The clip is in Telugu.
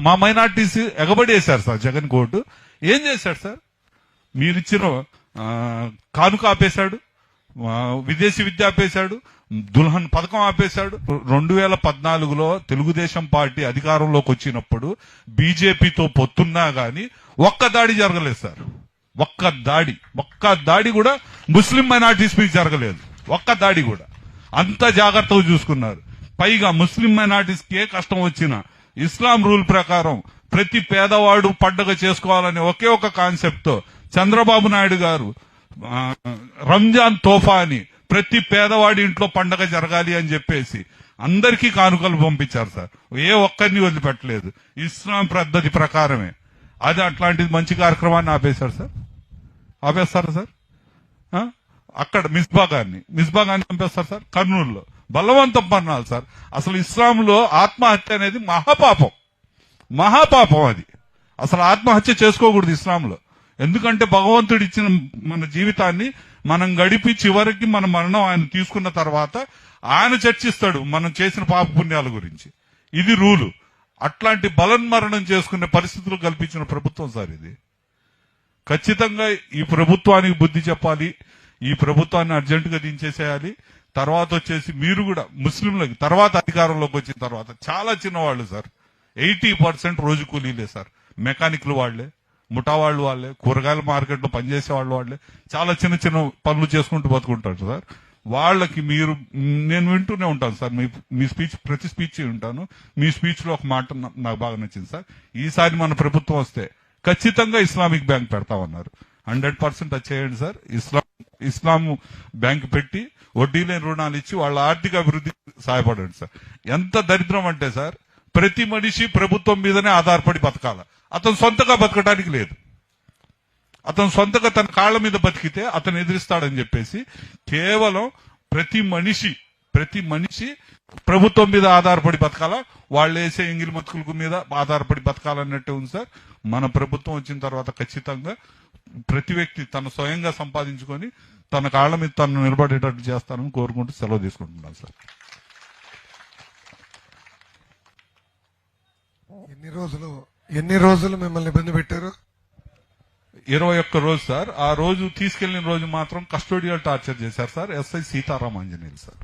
మా మైనార్టీస్ ఎగబడేశారు సార్ జగన్ కోర్టు. ఏం చేశాడు సార్? మీరిచ్చిన కానుక ఆపేశాడు, విదేశీ విద్య ఆపేశాడు, దుల్హన్ పథకం ఆపేశాడు. 2014లో తెలుగుదేశం పార్టీ అధికారంలోకి వచ్చినప్పుడు బీజేపీతో పొత్తున్నా గాని ఒక్క దాడి జరగలేదు సార్. ఒక్క దాడి కూడా ముస్లిం మైనార్టీస్ మీద జరగలేదు. ఒక్క దాడి కూడా. అంత జాగ్రత్తగా చూసుకున్నారు. పైగా ముస్లిం మైనార్టీస్ కి ఏ కష్టం వచ్చినా ఇస్లాం రూల్ ప్రకారం ప్రతి పేదవాడు పండుగ చేసుకోవాలనే ఒకే ఒక కాన్సెప్ట్ తో చంద్రబాబు నాయుడు గారు రంజాన్ తోఫా అని ప్రతి పేదవాడి ఇంట్లో పండగ జరగాలి అని చెప్పేసి అందరికీ కానుకలు పంపించారు సార్. ఏ ఒక్కరిని వదిలిపెట్టలేదు. ఇస్లాం పద్ధతి ప్రకారమే. అది అట్లాంటిది మంచి కార్యక్రమాన్ని ఆపేశారు సార్. ఆపేస్తారా సార్? అక్కడ మిస్బా గారిని చంపేస్తారు సార్. కర్నూలులో బలవంతం పన్నాలి సార్. అసలు ఇస్లాంలో ఆత్మహత్య అనేది మహాపాపం అది. అసలు ఆత్మహత్య చేసుకోకూడదు ఇస్లాంలో. ఎందుకంటే భగవంతుడు ఇచ్చిన మన జీవితాన్ని మనం గడిపి చివరికి మన మరణం ఆయన తీసుకున్న తర్వాత ఆయన చర్చిస్తాడు మనం చేసిన పాప పుణ్యాల గురించి. ఇది రూలు. అట్లాంటి బలన్మరణం చేసుకునే పరిస్థితులు కల్పించిన ప్రభుత్వం సార్ ఇది. ఖచ్చితంగా ఈ ప్రభుత్వానికి బుద్ధి చెప్పాలి. ఈ ప్రభుత్వాన్ని అర్జెంటుగా దించేసేయాలి. తర్వాత వచ్చేసి మీరు కూడా ముస్లింలకి తర్వాత అధికారంలోకి వచ్చిన తర్వాత చాలా చిన్నవాళ్ళు సార్. 80% రోజు కూలీలే సార్. మెకానిక్లు వాళ్లే, ముఠా వాళ్ళు వాళ్ళే, కూరగాయల మార్కెట్ లో పనిచేసే వాళ్ళు వాళ్ళే, చాలా చిన్న చిన్న పనులు చేసుకుంటూ బతుకుంటారు సార్. వాళ్ళకి మీరు నేను వింటూనే ఉంటాను సార్. మీ స్పీచ్ ప్రతి స్పీచ్ వింటాను. మీ స్పీచ్ లో ఒక మాట నాకు బాగా నచ్చింది సార్. ఈసారి మన ప్రభుత్వం వస్తే ఖచ్చితంగా ఇస్లామిక్ బ్యాంక్ పెడతామన్నారు. 100% అది చేయండి సార్. ఇస్లాం బ్యాంక్ పెట్టి వడ్డీ లేని రుణాలు ఇచ్చి వాళ్ళ ఆర్థిక అభివృద్ధి సహాయపడండి సార్. ఎంత దరిద్రం అంటే సార్, ప్రతి మనిషి ప్రభుత్వం మీదనే ఆధారపడి బతకాల. అతను సొంతగా బతకడానికి లేదు. అతను సొంతగా తన కాళ్ల మీద బతికితే అతను ఎదిరిస్తాడని చెప్పేసి కేవలం ప్రతి మనిషి ప్రభుత్వం మీద ఆధారపడి బతకాల. వాళ్ళు వేసే ఎంగిలి మతుకుల మీద ఆధారపడి బతకాలన్నట్టే ఉంది సార్. మన ప్రభుత్వం వచ్చిన తర్వాత ఖచ్చితంగా ప్రతి వ్యక్తి తను స్వయంగా సంపాదించుకొని తన కాళ్ల మీద తను నిలబడేటట్టు చేస్తానని కోరుకుంటూ సెలవు తీసుకుంటున్నాను సార్. ఎన్ని రోజులు మిమ్మల్ని ఇబ్బంది పెట్టారు? 21 రోజు సార్. ఆ రోజు తీసుకెళ్లిన రోజు మాత్రం కస్టోడియల్ టార్చర్ చేశారు sir. SI Sitaram Anjaneyulu sir.